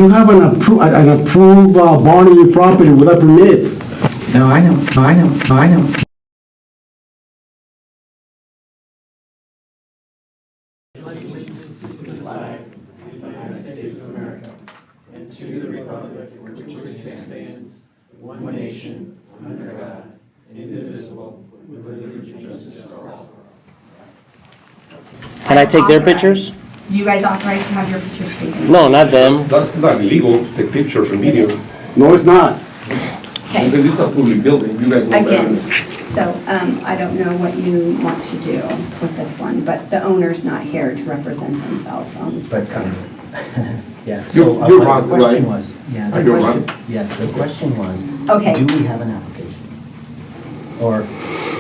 you have an approved barn on your property without permits. No, I know. Can I take their pictures? Do you guys authorize to have your pictures taken? No, not them. That's not illegal to take pictures from video. No, it's not. Okay, This is a public building, you guys know again, that. so I don't know what you want to do with this one, but the owner's not here to represent themselves on this. But yeah, You're so the wrong, question right? was, You're wrong. yes, the question was, Okay. do we have an application? Or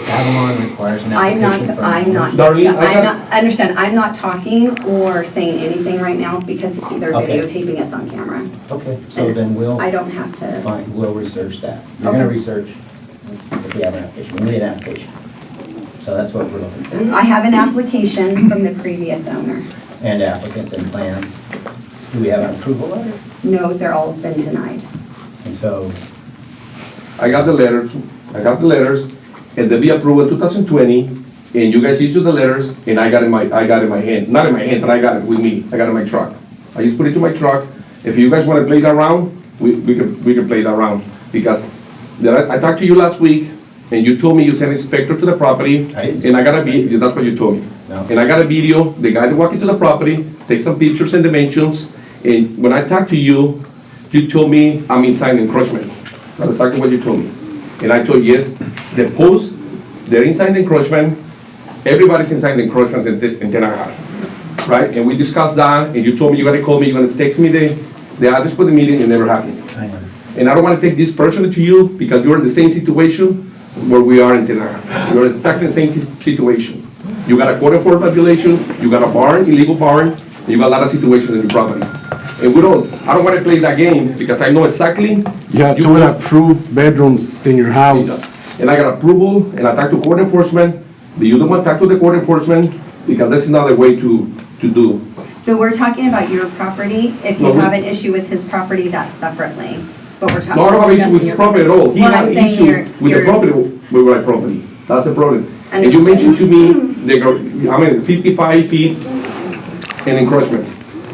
Avalon requires an I'm application? Darlene, understand, I'm not talking or saying anything right now because they're Okay. videotaping us on camera. Okay, so then we'll, I don't have to, fine, we'll research that. You're gonna Okay. research if we have an application, we need an application. So that's what we're looking for. I have an application from the previous owner. And applicants and plans. Do we have an approval letter? No, they're all been denied. And so, I got the letters, and they be approved in 2020, and you guys issued the letters, and I got it in my hand, not in my hand, but I got it with me, I got it in my truck. I just put it to my truck. If you guys wanna play that around, we can play that around, because I talked to you last week, and you told me you sent inspector to the property, I didn't and I got a video, that's what you told me. No. And I got a video, the guy that walked into the property, take some pictures and dimensions, and when I talked to you, you told me I'm inside encroachment. That's exactly what you told me. And I told you, yes, the posts, they're inside the encroachment, everybody's inside the encroachment in Tenaja, right? And we discussed that, and you told me you're gonna call me, you're gonna text me the address for the meeting, it never happened. I know. And I don't wanna take this personally to you, because you're in the same situation where we are in Tenaja. You're in exactly the same situation. You got a code enforcement violation, you got a barn, illegal barn, and you got a lot of situations in your property. And I don't wanna play that game, because I know exactly. You have two approved bedrooms in your house. And I got approval, and I talked to court enforcement, you don't want to talk to the court enforcement, because this is not a way to do. So we're talking about your property. If you No, have an issue with his property, that's separately. But we're talking. No, I don't have issue with his property at all. He Well, has I'm saying issue you're- with the you're- property, with my property. That's the problem. And you Understood. mentioned to me, 55 feet and encroachment.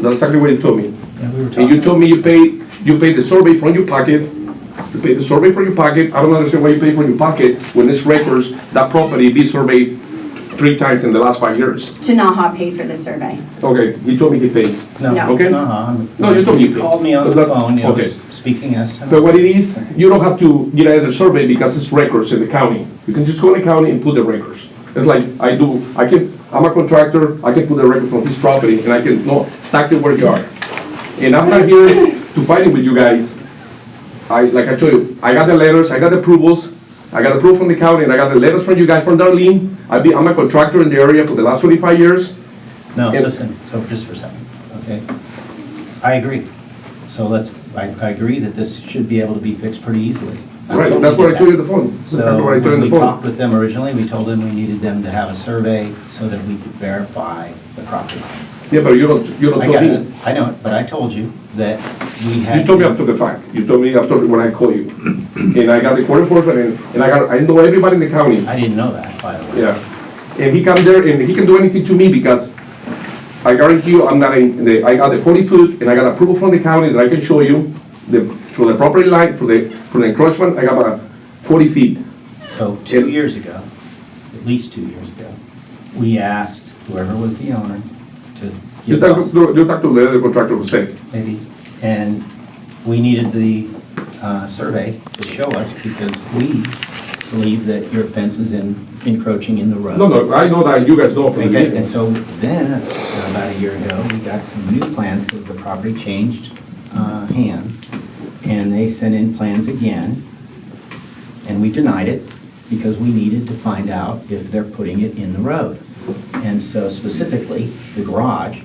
That's exactly what you told me. Yeah, we were And talking. you told me you paid the survey from your pocket. You paid the survey from your pocket. I don't understand why you pay from your pocket when it's records, that property be surveyed 3 times in the last 5 years. Tenaja paid for the survey. Okay, he told me he paid. No, No. Okay. No, you told me. You called me on But the that's- phone, I okay. was speaking as. But what it is, you don't have to get another survey because it's records in the county. You can just go in the county and put the records. It's like I'm a contractor, I can put the record from his property and I can know exactly where you are. And I'm not here to fight it with you guys. Like I told you, I got the letters, I got the approvals, I got approval from the county, and I got the letters from you guys from Darlene. I'm a contractor in the area for the last 25 years. No, And- listen, so just for a second, okay? I agree. So I agree that this should be able to be fixed pretty easily. Right, that's what I told you on the phone. That's So what I told you on when we the phone. talked with them originally, we told them we needed them to have a survey so that we could verify the property. Yeah, but you don't I tell got me. it, I know it, but I told you that we had. You told me after the fact. You told me after when I called you. And I got the court enforcement and I know everybody in the county. I didn't know that, by the way. Yeah. And he come there and he can do anything to me because I guarantee you I got the 40 foot and I got approval from the county that I can show you for the property line, for the encroachment, I got about 40 feet. So 2 years ago, at least 2 years ago, we asked whoever was the owner to You give talk us, to the contractor who said. maybe, and we needed the survey to show us because we believe that your fence is encroaching in the road. No, I know that, you guys know from the Okay, and beginning. so then, about a year ago, we got some new plans because the property changed hands, and they sent in plans again, and we denied it because we needed to find out if they're putting it in the road. And so specifically, the garage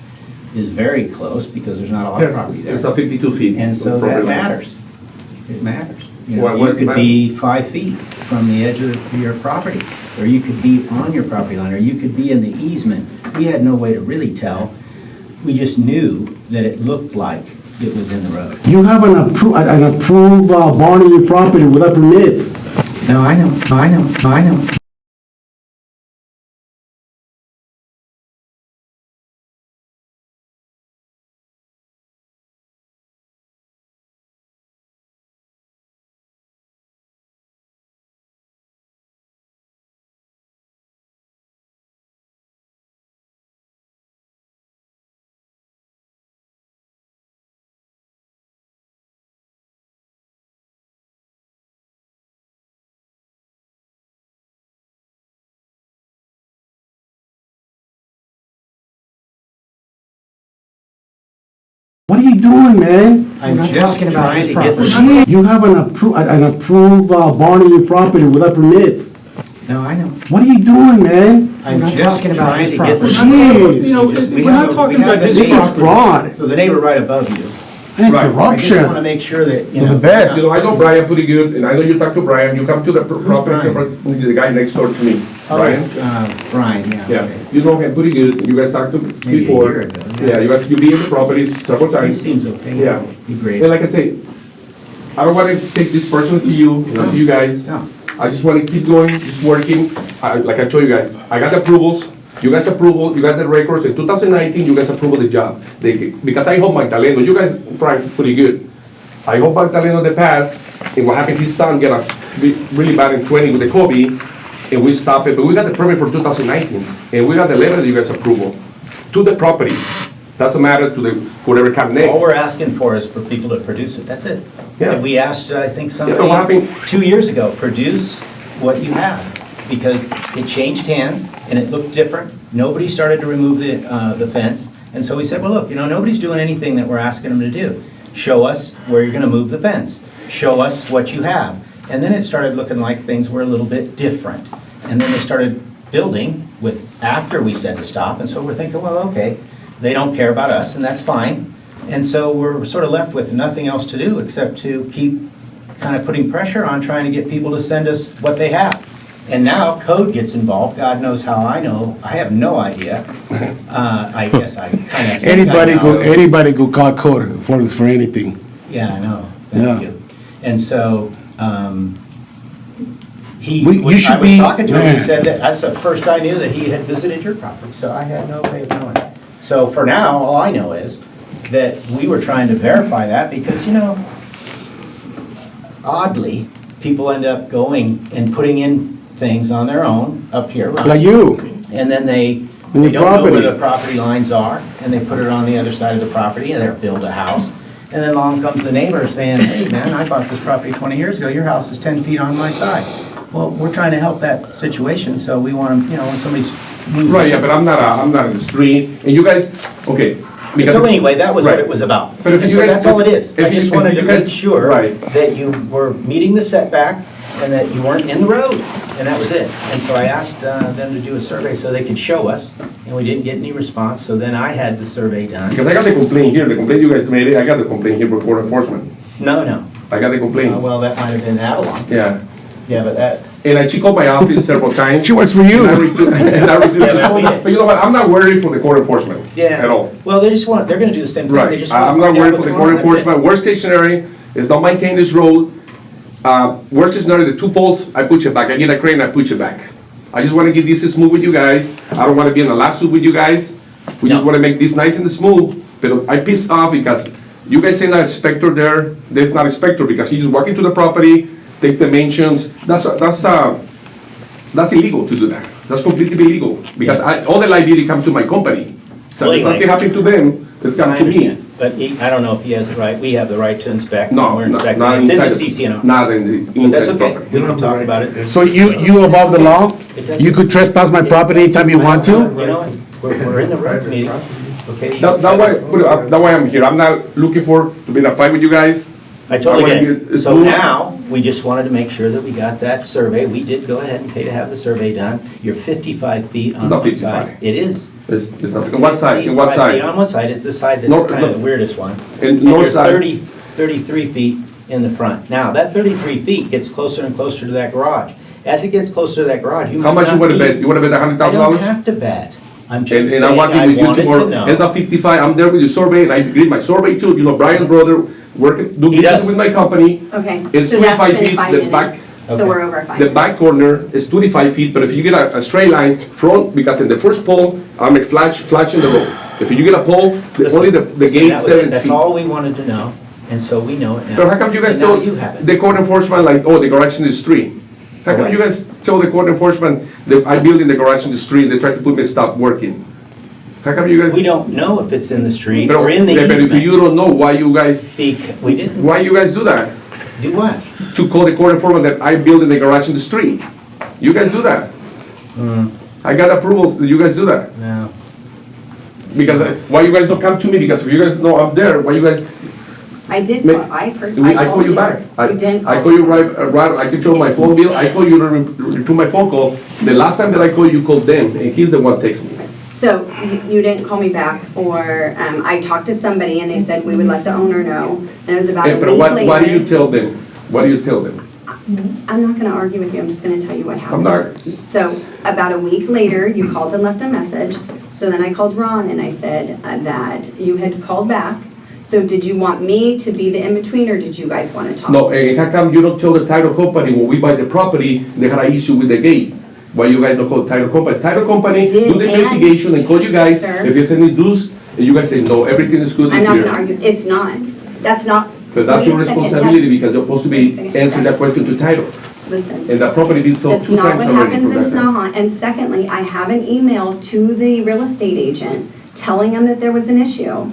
is very close because there's not a lot of property there. It's a 52 feet. And so that property line. matters. It matters. You Why- know, why you does it could matter? be 5 feet from the edge of your property, or you could be on your property line, or you could be in the easement. We had no way to really tell. We just knew that it looked like it was in the road. You have an approved barn on your property without permits. No, I know. What are you doing, man? I'm not just talking about trying his to get property. the... You have an approved barn on your property without permits. No, I know. What are you doing, man? I'm not just talking about trying his to get the... property. Jeez. You know, We we're have not a- talking we have about a his This is property. fraud. So the neighbor right above you. And Right. I just want to corruption. make sure that, you To know... the best. You know, I know Brian pretty good, and I know you talk to Brian, you come to the property, Brian? the guy next door to me, Oh, Brian? Brian, yeah. Yeah, okay. you know him pretty good, you guys talked to Maybe a before. year ago, yeah. Yeah, you be in the property several He times. seems okay. Yeah. Be great. And like I say, I don't want to take this personally to you, not to you guys. No. I just want to keep going, just working. Like I told you guys, I got the approvals, you guys approval, you got the records. In 2019, you guys approve of the job. Because I hope Magdaleno, you guys probably pretty good. I hope Magdaleno in the past, and what happened, his son got really bad in 20 with the COVID, and we stopped it, but we got the permit for 2019, and we got the letter that you guys approval to the property. Doesn't matter to the, whatever come next. All we're asking for is for people to produce it, that's it. Yeah. And we asked, I think, Yeah, but what somebody happened- 2 years ago, produce what you have, because it changed hands and it looked different. Nobody started to remove the fence, and so we said, well, look, you know, nobody's doing anything that we're asking them to do. Show us where you're gonna move the fence. Show us what you have. And then it started looking like things were a little bit different. And then they started building after we said to stop, and so we're thinking, well, okay, they don't care about us, and that's fine. And so we're sort of left with nothing else to do except to keep kind of putting pressure on trying to get people to send us what they have. And now code gets involved, God knows how I know, I have no idea. I guess I kind of think I know. Anybody could call code for anything. Yeah, I know, Yeah. thank you. And so, You I was should be- talking to him, he man. said that, that's the first I knew that he had visited your property, so I had no way of knowing. So for now, all I know is that we were trying to verify that because, you know, oddly, people end up going and putting in things on their own up here. right? Like you. And then they your don't know where property. the property lines are, and they put it on the other side of the property, and they build a house. And then along comes the neighbor saying, hey, man, I bought this property 20 years ago, your house is 10 feet on my side. Well, we're trying to help that situation, so we want to, you know, when somebody's moving. Right, yeah, but I'm not in the street, and you guys, okay. because- So anyway, that was what Right. it was about. But if And you so guys- that's all it is. I if you- just if wanted you to guys- make sure right. that you were meeting the setback and that you weren't in the road, and that was it. And so I asked them to do a survey so they could show us, and we didn't get any response, so then I had the survey done. Because I got the complaint here, the complaint you guys made it, I got the complaint here for court enforcement. No. I got the complaint, Well, that might have been Avalon. yeah. Yeah, but that, And she called my office several times. She works for you. And I reduced Yeah, but we- it. But you know what, I'm not worried for the court enforcement yeah. at all. Well, they're gonna do the same thing. They Right, just wanna I'm not find out worried what's for the going court on. That's it. enforcement, worst case scenario, is don't maintain this road. Worst case scenario, the 2 poles, I put it back, I get a crane, I put it back. I just wanna get this smooth with you guys, I don't wanna be in a lawsuit with you guys, we just No. wanna make this nice and smooth, but I pissed off because you guys send an inspector there, there's not inspector, because he just walk into the property, take dimensions, that's illegal to do that, that's completely illegal, because all the liability come to my company. So Well, if something anyway. happened to them, it's I come to me. understand. But I don't know if he has the right, we have the right to inspect. and No, we're not inspecting. inside. It's in the CCNO. Not in the But that's inside okay, property. we can talk about it. So you above the law? You could trespass my property anytime you want to? You know, we're in the road meeting, okay? That's why I'm here. I'm not looking to be in a fight with you guys. I totally I wanna get it. be- So now, we just wanted to make sure that we got that survey. We did go ahead and pay to have the survey done. You're 55 feet on Not one 55. side. It is. It's not, on what side, on what 55 feet side? on one side, it's the side North- that's kind of the no. weirdest one. And north you're side. 33 feet in the front. Now, that 33 feet gets closer and closer to that garage. As it gets closer to that garage, you might How much you not wanna need- bet? You wanna bet I don't $100,000? have to bet. I'm just And saying, I'm working I with you wanted to tomorrow. know. End of 55, I'm there with your survey, and I agree my survey too. You know, Brian's brother, working, do He business does. with my company. Okay, It's so that's 25 been feet, 5 the back, minutes, so we're over 5 the minutes. back corner is 25 feet, but if you get a straight line front, because in the first pole, I'm flashing the road. If you get a pole, only the Listen, gate's that was it. 7 That's feet. all we wanted to know, and so we know it now. But how come you guys And now told you have it. the code enforcement, like, oh, the garage in the street? How come Correct. you guys told the code enforcement that I built in the garage in the street, they tried to put me stop working? How come you guys? We don't know if it's in the street But or in the yeah, but if you easement. don't know, why you guys, We didn't why you guys do that? do what? To call the code enforcement that I built in the garage in the street? You guys do that? I got approval, you guys do that? No. Because, why you guys don't come to me? Because if you guys know I'm there, why you guys, I did, May- I I call you back. You didn't I call you right, I can show my phone bill, I call you to return my phone call. The last time that I called you called them, and he's the one texting me. So you didn't call me back for, I talked to somebody and they said we would let the owner know, and it was about a But week what do you later. tell them? What do you tell them? I'm not gonna argue with you, I'm just gonna tell you what I'm happened. not, So about a week later, you called and left a message. So then I called Ron and I said that you had called back. So did you want me to be the in-between or did you guys want to talk? no, and how come you don't tell the title company when we buy the property, they had an issue with the gate? Why you guys don't call the title company? Title company, do the Did- investigation and call you guys. Sir. If there's any dues, and you guys say, no, everything is good I'm in not gonna here. argue, it's not. That's not. But that's wait your a second, responsibility that's- because you're supposed to wait a be second. answering that question to title. Listen. And that property been sold That's 2 not times what already happens for in that time. Tenaja. And secondly, I have an email to the real estate agent telling them that there was an issue.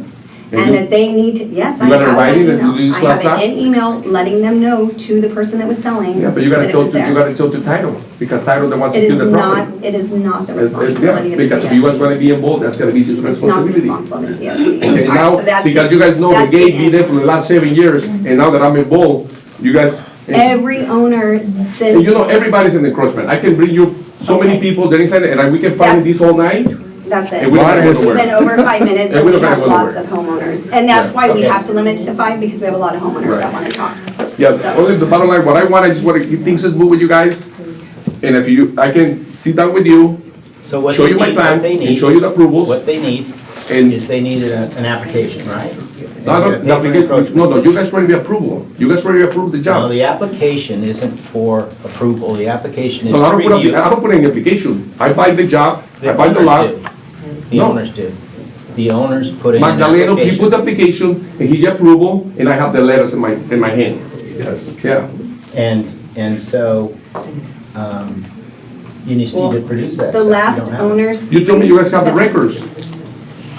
And And you- that they need to, yes, I You have got it in that writing that email. you use I have class it in email letting them know to the person that was selling. Yeah, but you gotta that it tell, was there. you gotta tell to title, because title the ones It that do is the not, property. it is not the Yeah, responsibility of the because if you guys CSD. wanna be involved, that's gonna be his It's not the responsibility. responsibility of the CSD. Okay, All right, now, so that's because it. you guys know the That's gate be end. there for the last 7 years, and now that I'm involved, you guys. Every owner And since, you know, everybody's an encroachment. I can bring you so many Okay. people, they're inside, and we can find this all night. that's it. And we don't Water go is- We've nowhere. been over 5 minutes And and we we don't have gotta go lots nowhere. of homeowners. And that's Yeah, why we okay. have to limit it to 5 because we have a lot of homeowners Right. that want to talk. Yeah, So- only the bottom line, what I want, I just wanna keep things smooth with you guys. And if you, I can sit down with you, So what show they you my need, what plans, they and need, show you the approvals. what they need And is they need an application, right? No, And no, you're gonna pay no, for because- encroachment. no, you guys already approval. You guys already approved the No, job. the application isn't for approval, the application is No, I don't put review. I don't put any application. I buy the job, I The buy the owners lot. do. The No. owners do. The owners put in an Magdaleno, he put the application. application, and he get approval, and I have the letters in my hand. Yes. Yeah. And so, you just need to produce that. The stuff. You last don't have it. owners. You told me you guys have the records.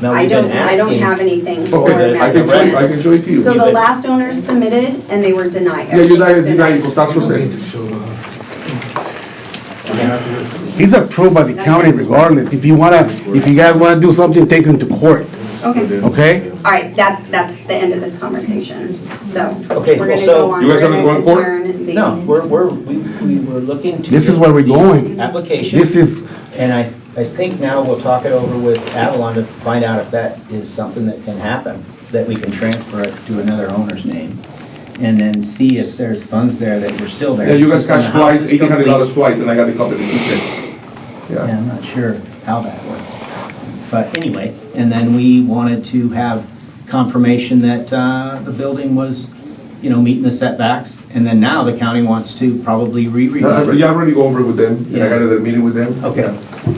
No, I we've been don't asking. have anything for Okay, I can show you, I can show it to you. So the been- last owners submitted and they were denied. Yeah, you guys Everything was denied, so that's what I'm saying. He's approved by the county regardless. If you guys wanna do something, take him to court, Okay, okay? all right, that's the end of this conversation, so. Okay, We're well, gonna so- go on. You guys We're gonna go in gonna court? adjourn the- No, we were looking to. This is get where we're the going. Application. This is, And I think now we'll talk it over with Avalon to find out if that is something that can happen, that we can transfer it to another owner's name. And then see if there's funds there that were still there. Yeah, you guys Because when the cash house twice, is $1,800 complete- twice, and I got the copy of the check. Yeah, Yeah. I'm not sure how that works. But anyway, and then we wanted to have confirmation that the building was, meeting the setbacks. And then now the county wants to probably re-review. Yeah, I already go over it with them, and I got a meeting with them. Okay,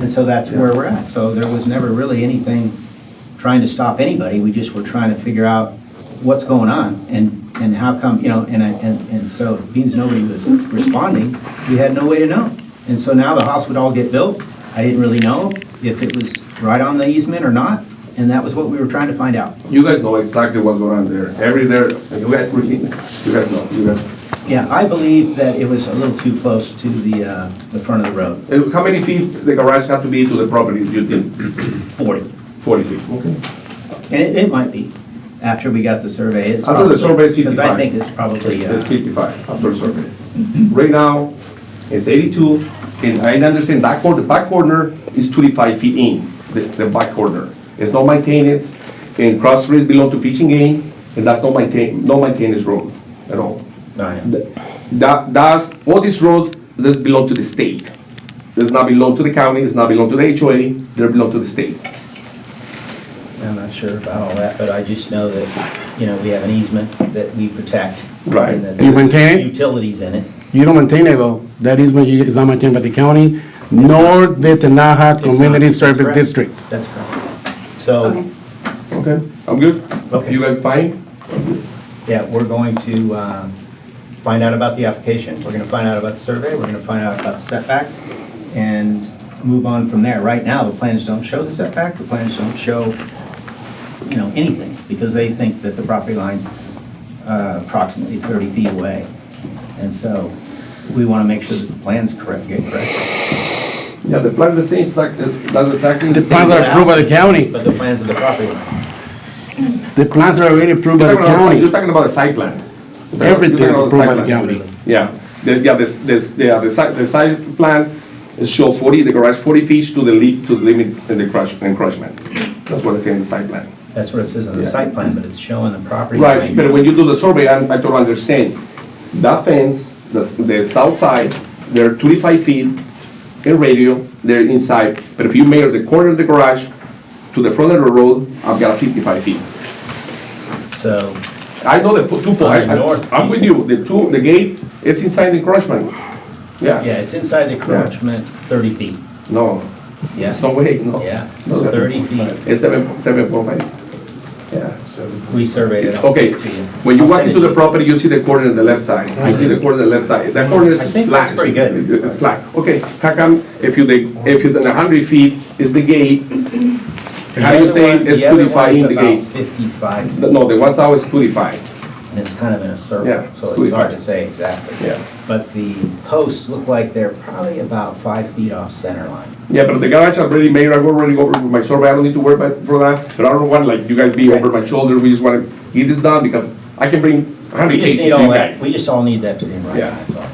and so that's where we're at. So there was never really anything trying to stop anybody. We just were trying to figure out what's going on and how come, and so means nobody was responding. We had no way to know. And so now the house would all get built. I didn't really know if it was right on the easement or not. And that was what we were trying to find out. You guys know exactly what's going on there. You guys really, you guys know, you guys. Yeah, I believe that it was a little too close to the front of the road, How many feet the garage have to be to the property, you think? 40. 40 feet, okay. And it might be, after we got the survey. It's After the probably- survey is Because I 55. think it's probably, It's 55 after the survey. Right now, it's 82, and I understand that corner, the back corner is 25 feet in, the back corner. It's no maintenance, and cross street belong to fishing game, and that's no maintenance road at all. oh, yeah. That's, all these roads, belong to the state. does not belong to the county, does not belong to the HOA, they belong to the state. I'm not sure about all that, but I just know that, you know, we have an easement that we protect. Right. And that You there's maintain it? utilities in it. You don't maintain it though. That easement is not maintained by the county, nor the Tenaja It's Community not. Service Correct. District. That's correct. So, Okay. Okay, I'm good? Okay. You guys fine? yeah, we're going to find out about the application. We're gonna find out about the survey, we're gonna find out about the setbacks, and move on from there. Right now, the plans don't show the setback, the plans don't show, you know, anything, because they think that the property line's approximately 30 feet away. And so, we wanna make sure that the plans get correct. Yeah, the plan's the same, that's exactly The the plans same. are approved by the county. But the plans of the property line. The plans are already approved by the You're county. talking about a site plan. Everything You're is talking approved about by the the site plan. county. Yeah, the site plan is show 40, the garage 40 feet to the limit in the encroachment. That's what it's in the site plan. That's what it says on the Yeah. site plan, but it's showing the property line. Right, but when you do the survey, I don't understand. That fence, the south side, they're 25 feet in radius, they're inside, but if you measure the corner of the garage to the front of the road, I've got 55 feet. So, I know the two points, On the north. I'm with you, the gate, it's inside the encroachment. yeah, Yeah, it's inside the encroachment 30 feet. no, Yeah. there's no way, no. Yeah, No, 30 feet. It's 7.5, yeah. We surveyed it. I'll Okay, send it to you. when you I'll walk send it into to the you. property, you see the corner on the left side. You see the corner on the left side. That corner is I think flat. that's pretty good. It's flat. Okay, how come if you're 100 feet is the gate, how do you say it's The other 25 one is in the about gate? 55, No, the one side is 25. and it's kind of in a circle, Yeah, so it's it's hard 25. to say exactly. Yeah. But the posts look like they're probably about 5 feet off center line. Yeah, but the garage already made, I've already go over with my survey, I don't need to worry about for that. But I don't want like you guys be over my shoulder, we just want to get this done because I can bring 100 We just cases to need you all that, guys. we just all need that to be in writing, Yeah. that's all.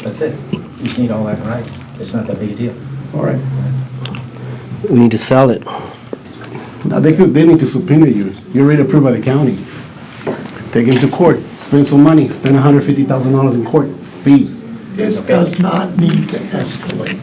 That's it. We just need all that in writing. It's not that big a deal. All right. We need to sell it. Now, they need to subpoena you. You're already approved by the county. Take him to court, spend some money, spend $150,000 in court fees. This does not need to escalate.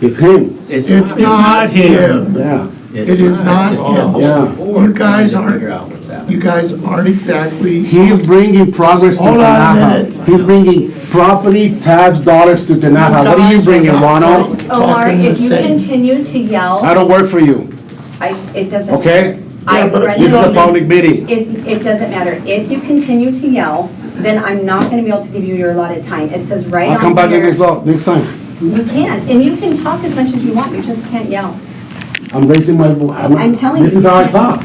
It's him. It's not him. Yeah. It is not him. Yeah. You guys aren't, Figure out what's happening. you guys aren't exactly, He's bringing progress to Hold on a Tenaja. minute. He's bringing property tax dollars to Tenaja. What are you bringing, Ronald? Omar, talking the if you same. continue to yell, I don't work for you, it doesn't. okay? I Yeah, but read This is a don't the- public meeting. It doesn't matter. If you continue to yell, then I'm not gonna be able to give you your allotted time. It says right I'll come back on here. next time. You can, and you can talk as much as you want, you just can't yell. I'm raising my, I'm telling you. this is how I talk.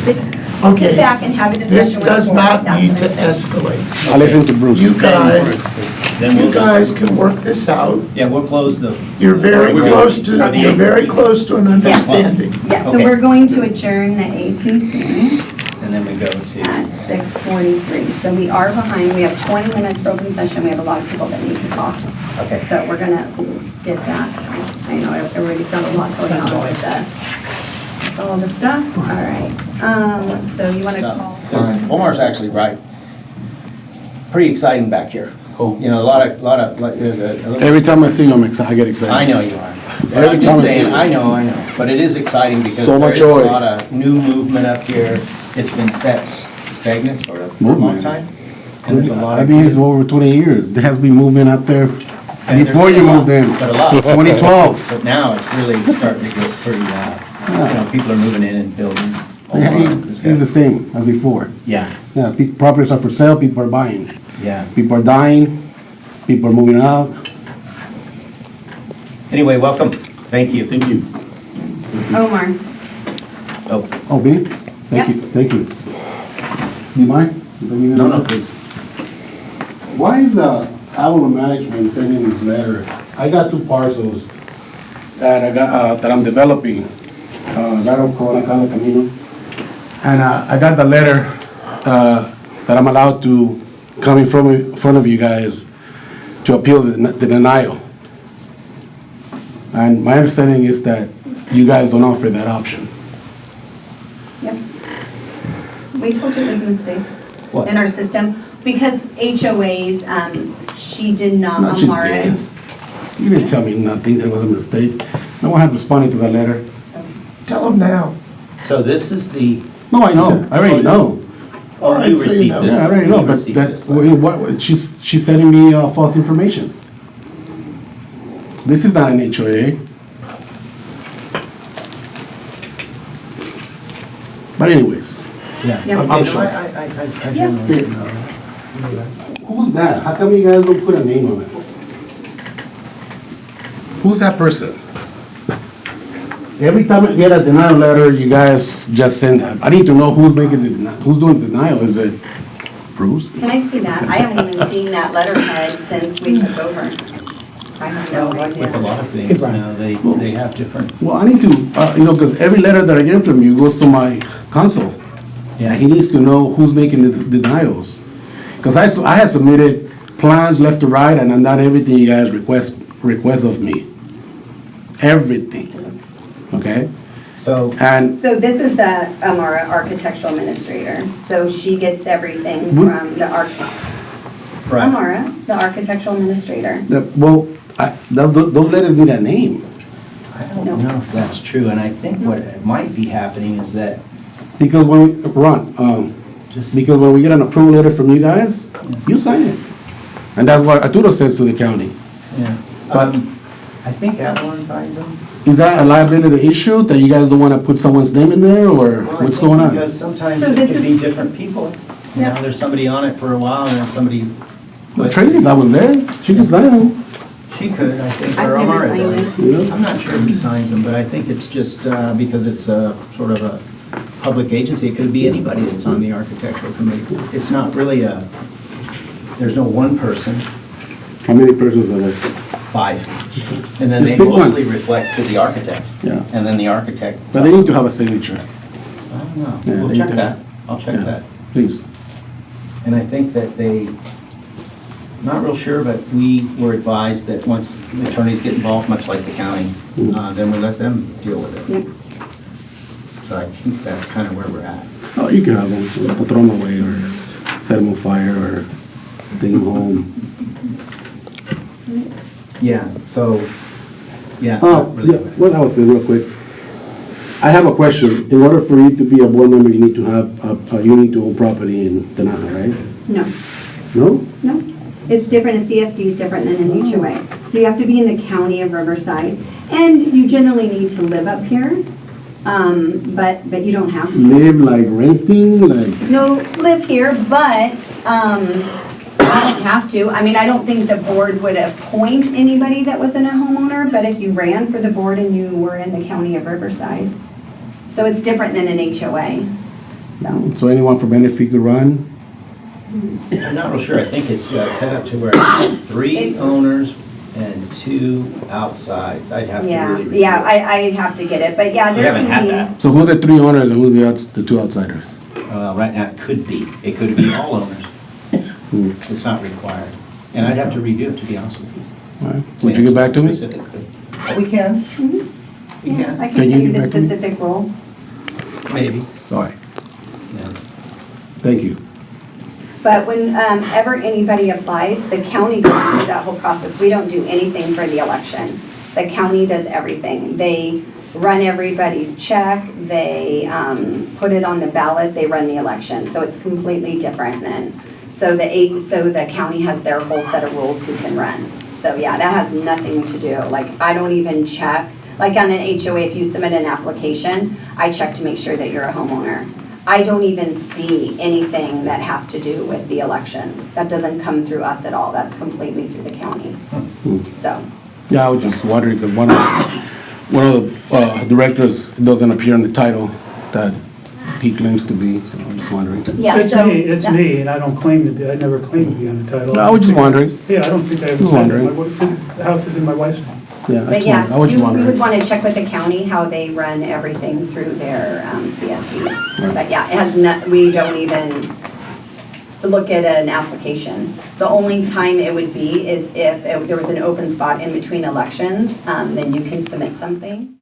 Sit okay, back and have a discussion this with the does board. not That's need what to I'm saying. escalate. I listen to Bruce. You guys, Then you we'll guys can work this out. Yeah, we'll close the, You're very Okay. close to, Okay. you're very close to an understanding. Yeah, so Okay. we're going to adjourn the ACC and then we go to, at 6:43. So we are behind, we have 20 minutes for open session, we have a lot of people that need to talk. okay. So we're gonna get that. I know everybody's got a lot going on with all the stuff. All right, so you wanna call? Omar's actually right. Pretty exciting back here. You know, a lot of, Every time I see you, I get excited. I know you are. But Every I'm time I just see saying, it. I know. But it is exciting because So there much is a joy. lot of new movement up here. It's been set stagnant sort of for a long Movement. time. And there's a lot I've of. been here for over 20 years. There has been movement out there And there's before been you a lot, moved in. but a lot. 2012. But now it's really starting to get pretty, you know, people are moving in and building. all Yeah, around. It's He's the good. same as before. Yeah, Yeah, properties are for sale, people are buying. yeah. People are dying, people are moving out. Anyway, welcome. Thank you. Thank you. Omar. Oh, Oh, me? Thank Yep. you, thank you. You mind? no, please. Why is Avalon Management sending this letter? I got 2 parcels that I'm developing, right off Corona Camino. And I got the letter that I'm allowed to come in front of you guys to appeal the denial. And my understanding is that you guys don't offer that option. Yep. We told you it was a mistake What? in our system, because HOAs, she did not, No, she Amara. did. You didn't tell me nothing, there was a mistake. No one had responded to that letter. Tell them now. So this is the, No, I know, I already know. oh, Alright, you so you received know. this. Yeah, I already know, You but received that, this letter. she's sending me false information. This is not an HOA. But anyways, Yeah. Yeah. I'm Okay, no, sure. I generally know. Who's that? How come you guys don't put a name on it? Who's that person? Every time I get a denial letter, you guys just send that. I need to know who's making the denial, who's doing the denial. Is it Bruce? Can I see that? I haven't even seen that letterhead since we took over. I have no Well, like with a idea. lot of things, you know, they have different, Well, I need to, because every letter that I get from you goes to my counsel. And he needs to know who's making the denials. Because I had submitted plans left to right, and I've done everything you guys request of me. Everything. Okay? so, And So this is the Amara Architectural Administrator. So she gets everything What? from the right, Amara, the Architectural Administrator. well, those letters need a name. I don't know if that's true, and I think what might be happening is that Because when because when we get an approval letter from you guys, you sign it. And that's what Arturo says to the county. Yeah, But- I think Avalon signs them. Is that a liability issue that you guys don't want to put someone's name in there, or Well, I what's think going on? Because sometimes So it this could is- be different people. You Yeah. know, there's somebody on it for a while and then somebody. Well, Tracy's, I was there, she can sign them. She could, I think, I've or never Omar signed does. it. You know? I'm not sure who signs them, but I think it's just because it's a sort of a public agency. It could be anybody that's on the architectural committee. It's not really there's no one person, How many persons are there? 5. And then Just they pick one. mostly reflect to the architect. Yeah. And then the architect. But they need to have a signature. I don't know. Yeah, We'll they check do. that. I'll check Yeah, that. Please. And I think that not real sure, but we were advised that once the attorneys get involved, much like the county, then we let them deal with it. Yep. So I think that's kind of where we're at. Oh, you can have them, or throw them away, or set them on fire, or take them home. Yeah, so, yeah. Oh, not really. yeah, what I was saying real quick. I have a question. In order for you to be a board member, you need to have, you need to own property in Tenaja, right? No, No? no. It's different, a CSD is different than an HOA. So you have to be in the county of Riverside, and you generally need to live up here, but you don't have to. Live like renting, like, No, live here, but you don't have to. I mean, I don't think the board would appoint anybody that wasn't a homeowner, but if you ran for the board and you were in the county of Riverside. So it's different than an HOA, so anyone from NFP could run? I'm not real sure. I think it's set up to where it's 3 It's- owners and 2 outsides. I'd have to Yeah, really review yeah, it. I'd have to get it, but yeah, We there haven't can had be. that. So who are the 3 owners and who are the 2 outsiders? Right now, it could be. It could be all owners. Hmm. It's not required. And I'd have to review it, to be honest with you. All right. Would you get back to me? Specifically. We can. We Yeah, I can, can Can you tell you get the back to me? specific role. maybe. All right, Yeah. thank you. But whenever anybody applies, the county goes through that whole process. We don't do anything for the election. The county does everything. They run everybody's check, they put it on the ballot, they run the election. So it's completely different then. So the county has their whole set of rules who can run. So yeah, that has nothing to do, like, I don't even check. Like on an HOA, if you submit an application, I check to make sure that you're a homeowner. I don't even see anything that has to do with the elections. That doesn't come through us at all. That's completely through the county. So, Yeah, I was just wondering, because one of the directors doesn't appear in the title that he claims to be, so I'm just wondering. yeah, It's so. it's me, and I don't claim to be, I never claimed to be on the title. No, I was just wondering. Yeah, I don't think I ever Just said that. wondering. The house is in my wife's name. Yeah, But that's yeah, fine. I was just we would wondering. want to check with the county how they run everything through their CSDs. But yeah, it has not, we don't even look at an application. The only time it would be is if there was an open spot in between elections, then you can submit something.